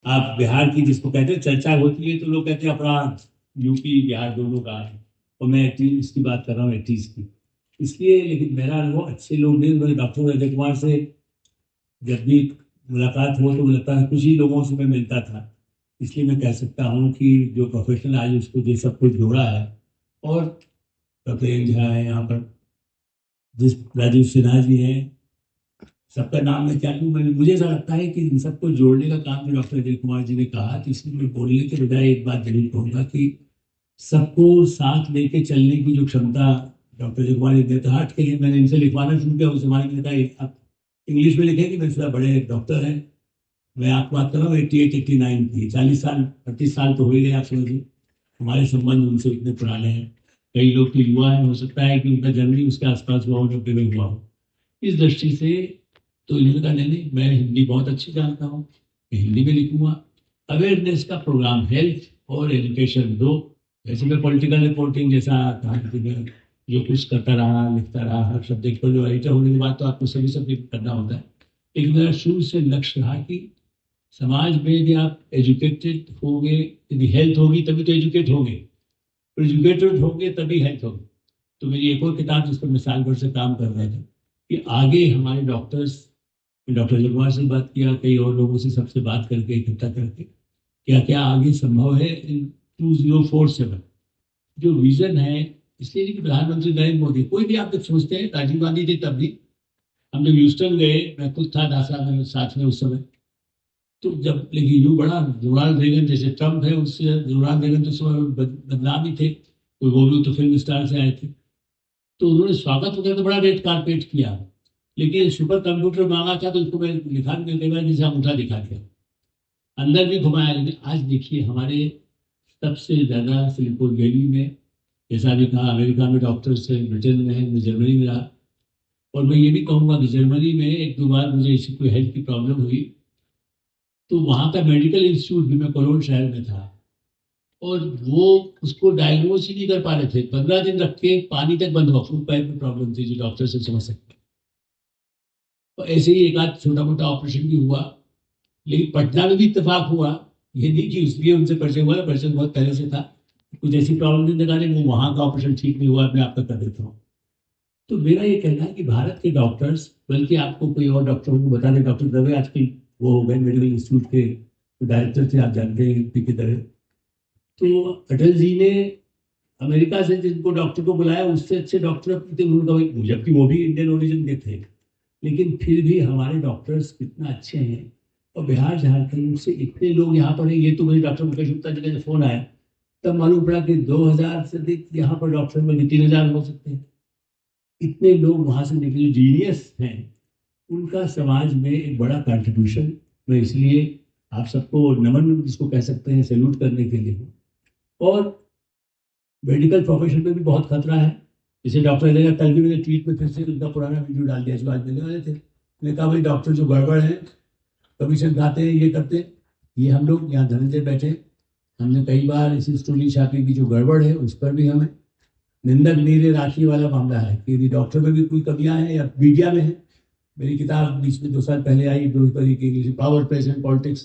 आप बिहार की जिसको कहते हैं चर्चा होती है तो लोग कहते हैं अपराध यूपी बिहार दोनों का है। और मैं इसकी बात कर रहा हूँ 80s की। इसलिए लेकिन मेरा अनुभव अच्छे लोग नहीं, मेरे डॉक्टर अजय कुमार से जब भी मुलाकात हो तो मुझे लगता है कुछ ही लोगों से मैं मिलता था। इसलिए मैं कह सकता हूँ कि जो प्रोफेशनल आज उसको जो सब कुछ जोड़ा है। और डॉक्टर एम झा है यहाँ पर, जिस राजीव सिन्हा जी हैं, सबका नाम मैं क्या लूँ। मैं मुझे ऐसा लगता है कि इन सबको जोड़ने का काम जो डॉक्टर अजय कुमार जी ने कहा, तो इसलिए मैं बोलने के बजाय एक बात जरूर कहूँगा कि सबको साथ लेके चलने की जो क्षमता डॉक्टर अजय कुमार जी देते हट के हैं। मैंने इनसे लिखवाना शुरू किया, उस जमाने में लिखा आप इंग्लिश में लिखेंगे, मेरे से बड़े डॉक्टर हैं। मैं आपको बात कर रहा हूँ 88-89 की, 40 साल 35 साल तो हो ही गए आप समझिए। हमारे संबंध उनसे इतने पुराने हैं। कई लोग तो युवा हैं, हो सकता है कि उनका जन्म ही उसके आसपास हुआ हो, 90 में हुआ हो। इस दृष्टि से तो इन्होंने कहा नहीं नहीं, मैं हिंदी बहुत अच्छी जानता हूँ, मैं हिंदी में लिखूंगा। अवेयरनेस का प्रोग्राम, हेल्थ और एजुकेशन दो। वैसे मैं पॉलिटिकल रिपोर्टिंग जैसा कहा कि मैं जो कुछ करता रहा, लिखता रहा, हर सब्जेक्ट पर जो एडिटर होने के बाद तो आपको सभी सब्जेक्ट करना होता है। लेकिन मेरा शुरू से लक्ष्य रहा कि समाज में यदि आप एजुकेटेड होंगे, यदि हेल्थ होगी तभी तो एजुकेट होंगे, और एजुकेटेड होंगे तभी हेल्थ होगी। तो मेरी एक और किताब जिस पर मैं साल भर से काम कर रहा था कि आगे हमारे डॉक्टर्स, डॉक्टर जगवार से बात किया, कई और लोगों से सबसे बात करके इकट्ठा करके क्या क्या आगे संभव है इन 2047 जो विजन है। इसलिए कि प्रधानमंत्री नरेंद्र मोदी, कोई भी आप जब सोचते हैं, राजीव गांधी थे तब भी, हम जब ह्यूस्टन गए, मैं खुद था नासा में साथ में उस समय। तो जब लेकिन यूं बड़ा रोनाल्ड रेगन जैसे ट्रम्प है, उससे रोनाल्ड रेगन तो उस समय बदनाम ही थे, कोई वो भी तो फिल्म स्टार से आए थे। तो उन्होंने स्वागत वगैरह तो बड़ा रेड कारपेट किया, लेकिन सुपर कंप्यूटर मांगा था तो उसको मैं लिखा भी कई बार जैसे अंगूठा दिखा दिया, अंदर भी घुमाया। लेकिन आज देखिए हमारे सबसे ज्यादा सिलिकॉन वैली में, जैसा भी कहा, अमेरिका में डॉक्टर्स है, ब्रिटेन में है, मैं जर्मनी में रहा। और मैं ये भी कहूँगा कि जर्मनी में एक दो बार मुझे ऐसी कोई हेल्थ की प्रॉब्लम हुई तो वहाँ का मेडिकल इंस्टीट्यूट भी, मैं कोलोन शहर में था, और वो उसको डायग्नोज ही नहीं कर पा रहे थे। 15 दिन रख के पानी तक बंद हुआ, फूड पाइप में प्रॉब्लम थी जो डॉक्टर से समझ सकते। तो ऐसे ही एक आध छोटा मोटा ऑपरेशन भी हुआ। लेकिन पटना में भी इत्तेफाक हुआ, ये नहीं कि उसलिए उनसे परिचय हुआ, परिचय बहुत पहले से था। कुछ ऐसी प्रॉब्लम नहीं दिखाने, वो वहाँ का ऑपरेशन ठीक नहीं हुआ, मैं आपका कर देता हूँ। तो मेरा ये कहना है कि भारत के डॉक्टर्स, बल्कि आपको कोई और डॉक्टरों को बता दें, डॉक्टर दवे आजकल वो हो गए मेडिकल इंस्टीट्यूट के डायरेक्टर थे, आप जानते हैं पी के दवे। तो अटल जी ने अमेरिका से जिनको डॉक्टर को बुलाया, उससे अच्छे डॉक्टर थे उनका, जबकि वो भी इंडियन ओरिजिन के थे। लेकिन फिर भी हमारे डॉक्टर्स कितना अच्छे हैं। और बिहार झारखंड से इतने लोग यहाँ पर हैं, ये तो मुझे डॉक्टर मुकेश गुप्ता जी का जब फोन आया तब मालूम पड़ा कि 2000 से अधिक यहाँ पर डॉक्टर में 3000 हो सकते हैं। इतने लोग वहां से निकले जीनियस हैं, उनका समाज में एक बड़ा कंट्रीब्यूशन। मैं इसलिए आप सबको नमन जिसको कह सकते हैं सैल्यूट करने के लिए हूँ। और मेडिकल प्रोफेशन में भी बहुत खतरा है। जैसे डॉक्टर ने कल भी मैंने ट्वीट में फिर से उनका पुराना वीडियो डाल दिया जो आज मिलने वाले थे। मैंने कहा भाई डॉक्टर जो गड़बड़ है, कमीशन खाते हैं, ये करते हैं। ये हम लोग यहाँ धनंजय बैठे, हमने कई बार इसी स्टोरी छापी की जो गड़बड़ है उस पर भी हमें निंदक नीरे राशि वाला मामला है कि यदि डॉक्टर में भी कोई कमियां हैं या मीडिया में है। मेरी किताब बीच में 2 साल पहले आई ब्रूसबरी की, पावर प्रेजेंट पॉलिटिक्स।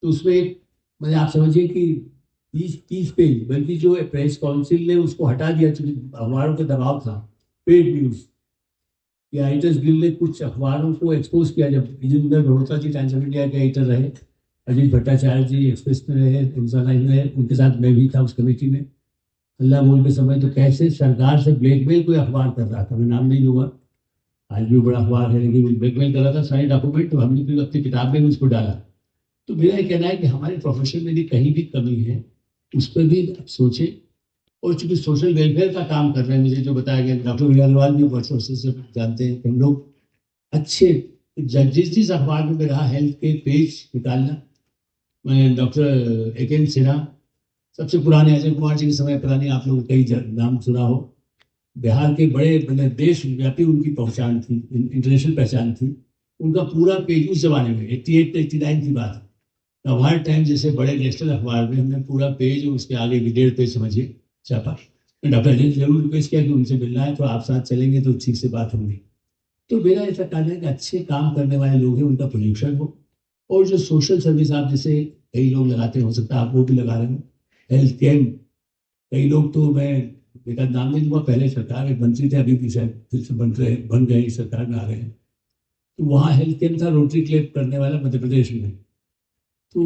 तो उसमें एक, मैंने आप समझिए कि 30 पेज, बल्कि जो प्रेस काउंसिल ने उसको हटा दिया क्योंकि अखबारों के दबाव था, पेड न्यूज। या एडिटर्स गिल्ड ने कुछ अखबारों को एक्सपोज किया, जब Vijendra Malhotra ji times of India के एडिटर रहे, अजीत भट्टाचार्य जी एक्सप्रेस में रहे, इंसान में रहे, उनके साथ मैं भी था उस कमेटी में। अल्लाह बोल के समय तो कैसे सरकार से ब्लैकमेल कोई अखबार कर रहा था, मैं नाम नहीं लूंगा, आज भी बड़ा अखबार है, लेकिन ब्लैकमेल कर रहा था सारे डॉक्यूमेंट, तो हमने फिर अपनी किताब में भी उसको डाला। तो मेरा ये कहना है कि हमारे प्रोफेशन में यदि कहीं भी कमी है उस पर भी सोचे। और चूंकि सोशल वेलफेयर का काम कर रहे हैं, मुझे जो बताया गया, डॉक्टर अग्रवाल भी वर्षों से जानते हैं कि हम लोग अच्छे, जिस जिस अखबार में रहा हेल्थ के पेज निकालना। मैं डॉक्टर ए के सिन्हा, सबसे पुराने अजय कुमार जी के समय पुरानी, आप लोगों कई नाम सुना हो, बिहार के बड़े मतलब देश व्यापी उनकी पहचान थी, इंटरनेशनल पहचान थी। उनका पूरा पेज उस जमाने में 88-89 की बात है, हर टाइम जैसे बड़े नेशनल अखबार में हमने पूरा पेज और उसके आगे भी 1.5 पेज समझिए छापा। डॉक्टर ने जरूर रिक्वेस्ट किया कि उनसे मिलना है तो आप साथ चलेंगे तो ठीक से बात होगी। तो मेरा ऐसा कहना है कि अच्छे काम करने वाले लोग हैं, उनका प्रोजेक्शन हो। और जो सोशल सर्विस आप जैसे कई लोग लगाते हैं, हो सकता है आप वो भी लगा रहे हो। हेल्थ कैंप, कई लोग तो मैं एक आध नाम नहीं दूंगा, पहले सरकार में मंत्री थे, अभी भी शायद फिर से बन गए, इस सरकार में आ गए हैं। तो वहाँ हेल्थ कैंप था रोटरी क्लब करने वाला मध्य प्रदेश में। तो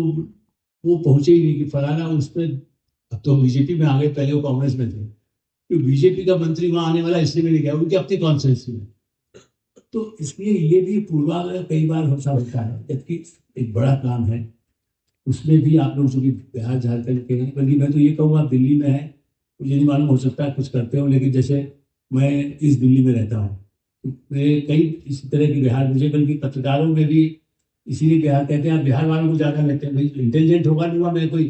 वो पहुंचे ही नहीं कि फलाना उसमें, अब तो बीजेपी में आ गए, पहले वो कांग्रेस में थे, तो बीजेपी का मंत्री वहां आने वाला इसलिए भी नहीं गया, उनकी अपनी कॉन्स्टिट्यूंसी में। तो इसलिए ये भी पूर्वाग्रह कई बार होता है, जबकि एक बड़ा काम है। उसमें भी आप लोग जो कि बिहार झारखंड के हैं, बल्कि मैं तो ये कहूँगा दिल्ली में है, मुझे नहीं मालूम, हो सकता है कुछ करते हो, लेकिन जैसे मैं इस दिल्ली में रहता हूँ, तो मेरे कई इसी तरह के बिहार, मुझे बल्कि पत्रकारों में भी इसीलिए बिहार कहते हैं, आप बिहार वालों को ज़्यादा लेते हैं, भाई इंटेलिजेंट होगा नहीं हुआ, मेरे कोई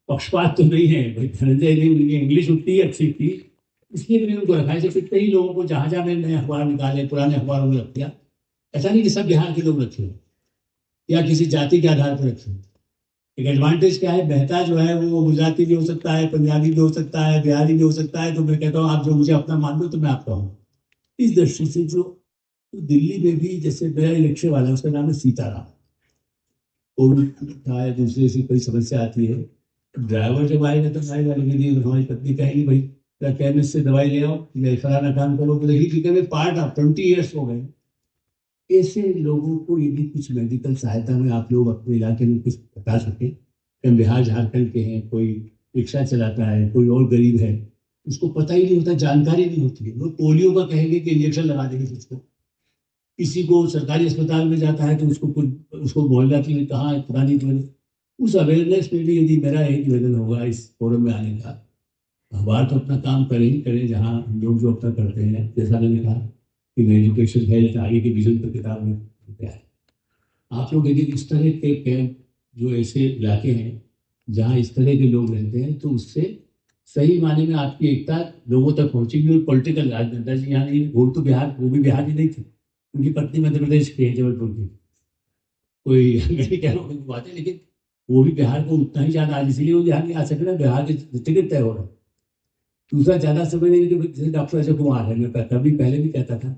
पक्षपात तो नहीं है भाई, धनंजय नहीं, उनकी इंग्लिश उतनी ही अच्छी थी, इसलिए मैंने उनको रखा है। जैसे कई लोगों को जहाँ जहाँ मैंने नए अखबार निकाले, पुराने अखबारों में रख दिया। ऐसा नहीं कि सब बिहार के लोग रखे या किसी जाति के आधार पर रखे। एक एडवांटेज क्या है, मेहता जो है वो गुजराती भी हो सकता है, पंजाबी भी हो सकता है, बिहारी भी हो सकता है, तो मैं कहता हूँ आप जो मुझे अपना मान लो तो मैं आपका हूँ। इस दृष्टि से जो तो दिल्ली में भी, जैसे मेरा रिक्शे वाला है, उसका नाम है सीताराम, कोविड था या दूसरे से कोई समस्या आती है, ड्राइवर जब आएगा तो आएगा, लेकिन हमारी पत्नी कहेगी भाई केमिस्ट से दवाई ले आओ, फलाना काम करो, बोले पार्ट ऑफ 20 ईयर्स हो गए। ऐसे लोगों को यदि कुछ मेडिकल सहायता में आप लोग अपने इलाके में कुछ बता सके, हम बिहार झारखंड के हैं, कोई रिक्शा चलाता है, कोई और गरीब है, उसको पता ही नहीं होता, जानकारी नहीं होती है, वो पोलियो का कहेंगे कि इंजेक्शन लगा देंगे उसको। किसी को सरकारी अस्पताल में जाता है तो उसको कुछ, उसको मोहल्ला की कहाँ पता नहीं क्यों। उस अवेयरनेस में भी यदि मेरा एक निवेदन होगा इस फोरम में आने का, अखबार तो अपना काम करे ही करे, जहाँ लोग जो अपना करते हैं, जैसा मैंने कहा कि एजुकेशन हेल्थ आगे के विजन पर किताब में क्या है, आप लोग यदि इस तरह के कैंप, जो ऐसे इलाके हैं जहाँ इस तरह के लोग रहते हैं, तो उससे सही माने में आपकी एकता लोगों तक पहुंचेगी। और पॉलिटिकल राजनेता जी यहाँ नहीं, वो तो बिहार, वो भी बिहार ही नहीं थे, उनकी पत्नी मध्य प्रदेश की है, जबलपुर की, कोई मैं नहीं कह रहा हूँ बात है, लेकिन वो भी बिहार को उतना ही ज्यादा, आज इसलिए वो बिहार नहीं आ सक रहा, बिहार के टिकट तय हो रहा है। दूसरा ज्यादा समय नहीं, जैसे डॉक्टर अजय कुमार है, मैं कभी पहले भी कहता था,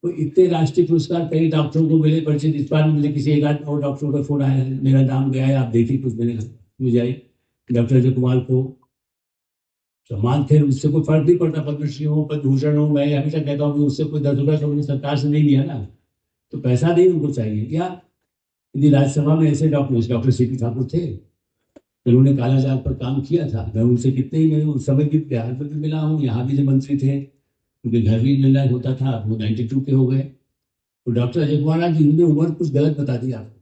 तो इतने राष्ट्रीय पुरस्कार कई डॉक्टरों को मिले, परिचित, इस बार मुझे किसी एक आध और डॉक्टरों का फोन आया है, मेरा नाम गया है, आप देखिए कुछ मैंने मुझे आई, डॉक्टर अजय कुमार को सम्मान, फिर उससे कोई फर्क नहीं पड़ता, पद्मश्री हो, पद्म भूषण हो, मैं हमेशा कहता हूँ कि उससे कोई 10 रुपया तो उन्होंने सरकार से नहीं लिया ना, तो पैसा नहीं उनको चाहिए क्या। यदि राज्यसभा में ऐसे डॉक्टर सीपी ठाकुर थे, उन्होंने कालाजार पर काम किया था, मैं उनसे कितने ही, मैं उस समय भी बिहार में भी मिला हूँ, यहाँ भी जो मंत्री थे उनके घर भी मिलना होता था, वो 92 के हो गए। तो डॉक्टर अजय कुमार जी ने उम्र कुछ गलत बता दी आपको,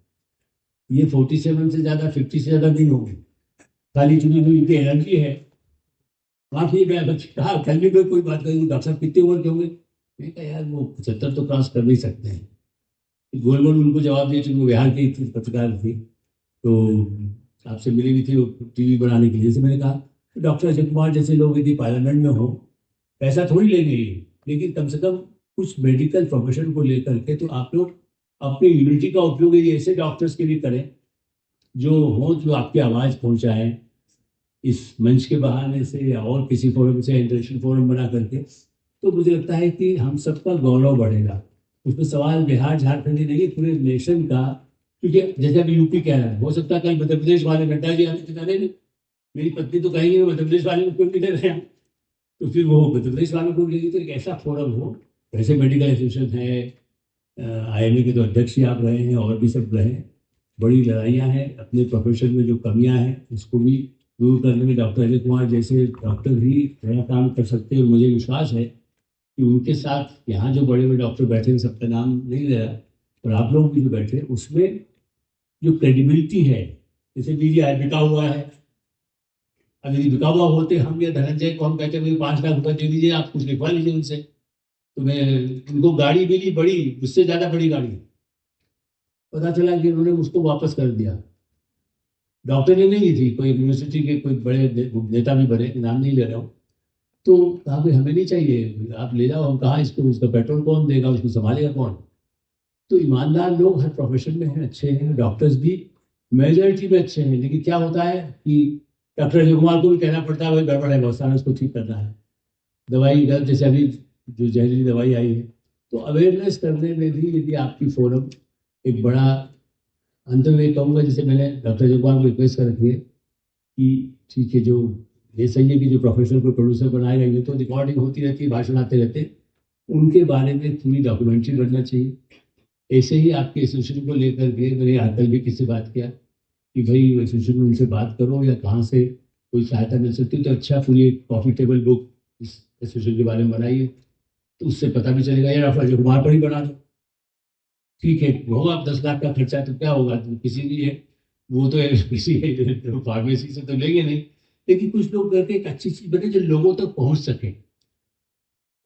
ये 47 से ज्यादा, 50 से ज्यादा नहीं होगी, खाली चुनी हुई इनकी एनर्जी है। हाँ ठीक है, कहा कल भी कोई बात करेंगे, डॉक्टर साहब कितने उम्र के होंगे, मैं कहा यार वो 75 तो क्रॉस कर नहीं सकते हैं। गोल गोल उनको जवाब दिया, चूंकि बिहार की पत्रकार थी, तो आपसे मिली हुई थी टीवी बनाने के लिए, जैसे मैंने कहा डॉक्टर अजय कुमार जैसे लोग यदि पार्लियामेंट में हो, पैसा थोड़ी लेंगे, लेकिन कम से कम कुछ मेडिकल प्रोफेशन को लेकर के तो आप लोग अपनी यूनिटी का उपयोग यदि ऐसे डॉक्टर्स के लिए करें जो हो, जो आपकी आवाज़ पहुंचाएं इस मंच के बहाने से या और किसी फोरम से, इंटरनेशनल फोरम बना करके, तो मुझे लगता है कि हम सबका गौरव बढ़ेगा। उसमें सवाल बिहार झारखंड ही नहीं, पूरे नेशन का, क्योंकि जैसे अभी यूपी कह रहा है, हो सकता है कल मध्य प्रदेश वाले नड्डा जी आने के नहीं, मेरी पत्नी तो कहेंगे मध्य प्रदेश वाले को क्यों नहीं ले रहे हैं, तो फिर वो मध्य प्रदेश वालों को लेगी, तो एक ऐसा फोरम हो। वैसे मेडिकल एसोसिएशन है, IMA के तो अध्यक्ष ही आप रहे हैं, और भी सब रहे, बड़ी लड़ाइयाँ हैं, अपने प्रोफेशन में जो कमियां हैं उसको भी दूर करने में डॉक्टर अजय कुमार जैसे डॉक्टर ही बड़ा काम कर सकते हैं। और मुझे विश्वास है कि उनके साथ यहाँ जो बड़े बड़े डॉक्टर बैठे हैं, सबका नाम नहीं ले रहा, और आप लोग भी जो बैठे, उसमें जो क्रेडिबिलिटी है, जैसे मीडिया बिका हुआ है, अगर ये बिका हुआ होते हम या धनंजय को हम कहते हैं 5 लाख रुपए दे दीजिए, आप कुछ लिखवा लीजिए उनसे, तो मैं, उनको गाड़ी मिली बड़ी, उससे ज्यादा बड़ी गाड़ी, पता चला कि उन्होंने उसको वापस कर दिया। डॉक्टर ने नहीं थी, कोई यूनिवर्सिटी के कोई बड़े नेता भी बने, नाम नहीं ले रहा हूँ, तो कहा भाई हमें नहीं चाहिए, आप ले जाओ। हम कहा इसको, उसका पेट्रोल कौन देगा, उसको संभालेगा कौन। तो ईमानदार लोग हर प्रोफेशन में हैं, अच्छे हैं, डॉक्टर्स भी मेजॉरिटी में अच्छे हैं, लेकिन क्या होता है कि डॉक्टर अजय कुमार को भी कहना पड़ता है भाई गड़बड़ है बहुत सारा, उसको ठीक करना है, दवाई जैसे अभी जो जहरीली दवाई आई है, तो अवेयरनेस करने में भी यदि आपकी फोरम एक बड़ा अंत में ये कहूँगा, जैसे मैंने डॉक्टर जगवाल को रिक्वेस्ट कर रखी है कि ठीक है, जो ये सही है कि जो प्रोफेशनल को प्रोड्यूसर बनाएगा, ये तो रिकॉर्डिंग होती रहती है, भाषण आते रहते हैं, उनके बारे में पूरी डॉक्यूमेंट्री बनना चाहिए। ऐसे ही आपके एसोसिएशन को लेकर के मैंने आजकल भी किसी से बात किया कि भाई एसोसिएशन में उनसे बात करो, या कहाँ से कोई सहायता मिल सकती है तो अच्छा, पूरी एक प्रॉफिटेबल बुक इस एसोसिएशन के बारे में बनाइए, तो उससे पता भी चलेगा। यार आप अजय कुमार पर ही बना दो, ठीक है, होगा 10 लाख का खर्चा तो क्या होगा, तो किसी भी है वो तो किसी फार्मेसी से तो लेंगे नहीं, लेकिन कुछ लोग करके एक अच्छी चीज बने जो लोगों तक पहुंच सके।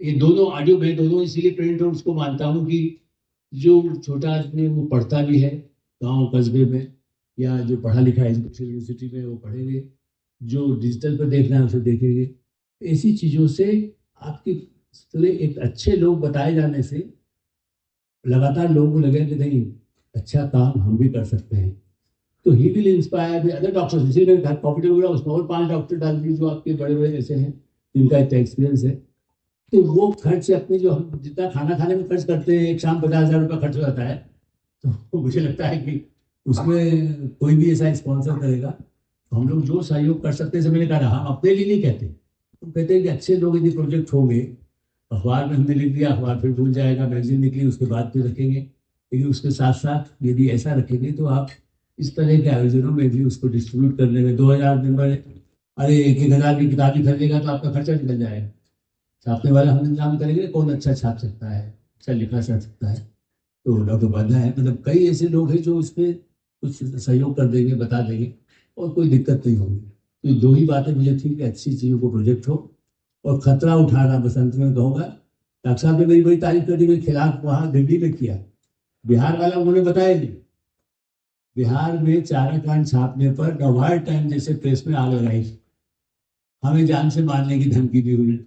ये दोनों ऑडियो मैं दोनों इसीलिए प्रिंट आउट उसको मानता हूँ कि जो छोटा आदमी है वो पढ़ता भी है गांव कस्बे में, या जो पढ़ा लिखा है यूनिवर्सिटी में वो पढ़ेंगे, जो डिजिटल पर देखना है उसे देखेंगे। ऐसी चीज़ों से आपकी तरह एक अच्छे लोग बताए जाने से लगातार लोगों को लगे कि नहीं, अच्छा काम हम भी कर सकते हैं, तो he will inspire other doctors. इसीलिए घर प्रॉफिटेबल हो रहा है, उसमें और 5 डॉक्टर डाल दिए जो आपके बड़े बड़े ऐसे हैं जिनका इतना एक्सपीरियंस है, तो वो खर्च अपने जो हम जितना खाना खाने में खर्च करते हैं, एक शाम 50,000 रुपये खर्च हो जाता है, तो मुझे लगता है कि उसमें कोई भी ऐसा स्पॉन्सर करेगा तो हम लोग जो सहयोग कर सकते हैं। जैसे मैंने कहा, हम अपने लिए नहीं कहते, हम कहते हैं कि अच्छे लोग यदि प्रोजेक्ट होंगे, अखबार में हमने लिख दिया, अखबार फिर भूल जाएगा, मैगजीन निकली उसके बाद फिर रखेंगे, लेकिन उसके साथ साथ यदि ऐसा रखेंगे तो आप इस तरह के आयोजनों में भी उसको डिस्ट्रीब्यूट करने में 2,000 मेंबर, अरे 1,000 की किताब ही खरीदेगा तो आपका खर्चा निकल जाएगा। छापने वाला हम इंतजाम करेंगे, कौन अच्छा छाप सकता है, अच्छा लिखा जा सकता है, तो डॉक्टर बंदा है, मतलब कई ऐसे लोग हैं जो इसमें कुछ सहयोग कर देंगे, बता देंगे, और कोई दिक्कत नहीं होगी। तो 2 ही बातें मुझे थी कि अच्छी चीज़ों को प्रोजेक्ट हो और खतरा उठाना। बसंत में कहूँगा, डॉक्टर साहब ने मेरी बड़ी तारीफ कर दी, मेरे खिलाफ वहाँ दिल्ली में किया, बिहार वाला उन्होंने बताया नहीं। बिहार में चारा कांड छापने पर नवार टाइम जैसे प्रेस में आग लगाई, हमें जान से मारने की धमकी दी हुई।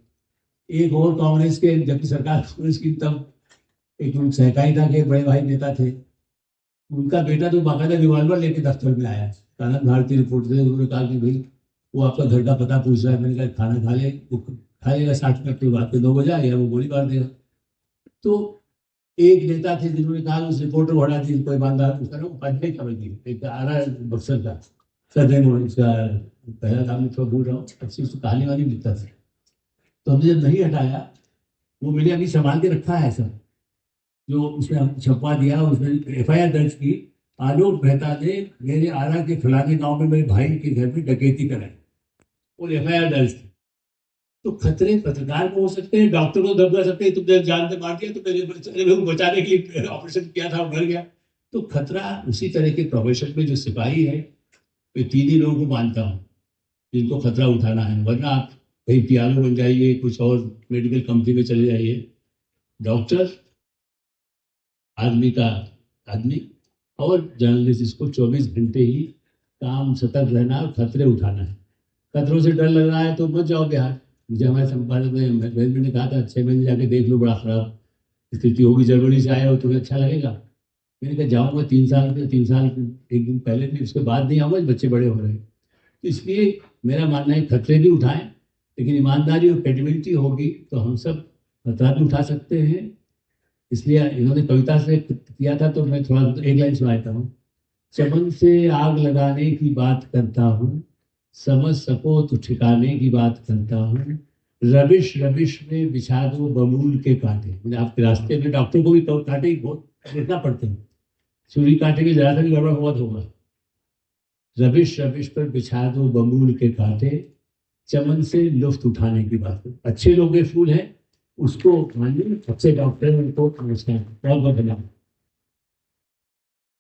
एक और कांग्रेस के, जबकि सरकार कांग्रेस की, तब एक सहकारिता के बड़े भाई नेता थे, उनका बेटा तो बाकायदा रिवॉल्वर लेके दफ्तर में आया। कानन भारती रिपोर्ट से उन्होंने कहा कि भाई वो आपका घर का पता पूछ रहा है। मैंने कहा खाना खा ले, वो खा लेगा 60 मिनट के बाद, 2 बजे आएगा, वो गोली मार देगा। तो एक नेता थे जिन्होंने कहा उस रिपोर्टर को हटा दी, कोई ईमानदार उसका ना उपाध्याय खबर दी, एक आ रहा है बक्सर का सरनेम, उसका पहला नाम मैं थोड़ा भूल रहा हूँ, अच्छी उसकी कहानी वाली लिखता था। तो हमने जब नहीं हटाया, वो मैंने अभी संभाल के रखा है सर, जो उसने हम छपवा दिया, उसमें FIR दर्ज की। आलोक मेहता ने मेरे आरा के फलाने गांव में मेरे भाई के घर में डकैती कराई और FIR दर्ज की। तो खतरे पत्रकार को हो सकते हैं, डॉक्टर को दबा सकते हैं, तुमने जान से मार दिया, तो मेरे बचाने के लिए ऑपरेशन किया था, मर गया। तो खतरा उसी तरह के प्रोफेशन में जो सिपाही है, मैं 3 ही लोगों को मानता हूँ जिनको खतरा उठाना है, वरना आप कहीं पियानो बन जाइए, कुछ और मेडिकल कंपनी में चले जाइए। डॉक्टर आदमी का आदमी और जर्नलिस्ट, इसको 24 घंटे ही काम सतर्क रहना और खतरे उठाना है। खतरों से डर लग रहा है तो मत जाओ बिहार। मुझे हमारे संपादक में मैनेजमेंट ने कहा था 6 महीने जाके देख लो, बड़ा खराब स्थिति होगी, जर्मनी से आए हो तुम्हें अच्छा लगेगा। मैंने कहा जाऊँगा 3 साल के 3 साल 1 दिन पहले भी, उसके बाद नहीं आऊँगा, बच्चे बड़े हो रहे हैं। तो इसलिए मेरा मानना है खतरे भी उठाएं, लेकिन ईमानदारी और क्रेडिबिलिटी होगी तो हम सब खतरा भी उठा सकते हैं। इसलिए इन्होंने कविता से किया था, तो मैं थोड़ा एक लाइन सुनाता हूँ। चमन से आग लगाने की बात करता हूँ, समझ सको तो ठिकाने की बात करता हूँ, रबिश रबिश में बिछा दो बबूल के कांटे। मैंने आपके रास्ते में डॉक्टर को भी कांटे बहुत देखना पड़ते हैं, छुरी कांटे की जरा सा भी गड़बड़ बहुत होगा। रबिश रबिश पर बिछा दो बबूल के कांटे, चमन से लुफ्त उठाने की बात। अच्छे लोग के फूल हैं, उसको मानिए, अच्छे डॉक्टर उनको नमस्कार, बहुत बहुत धन्यवाद।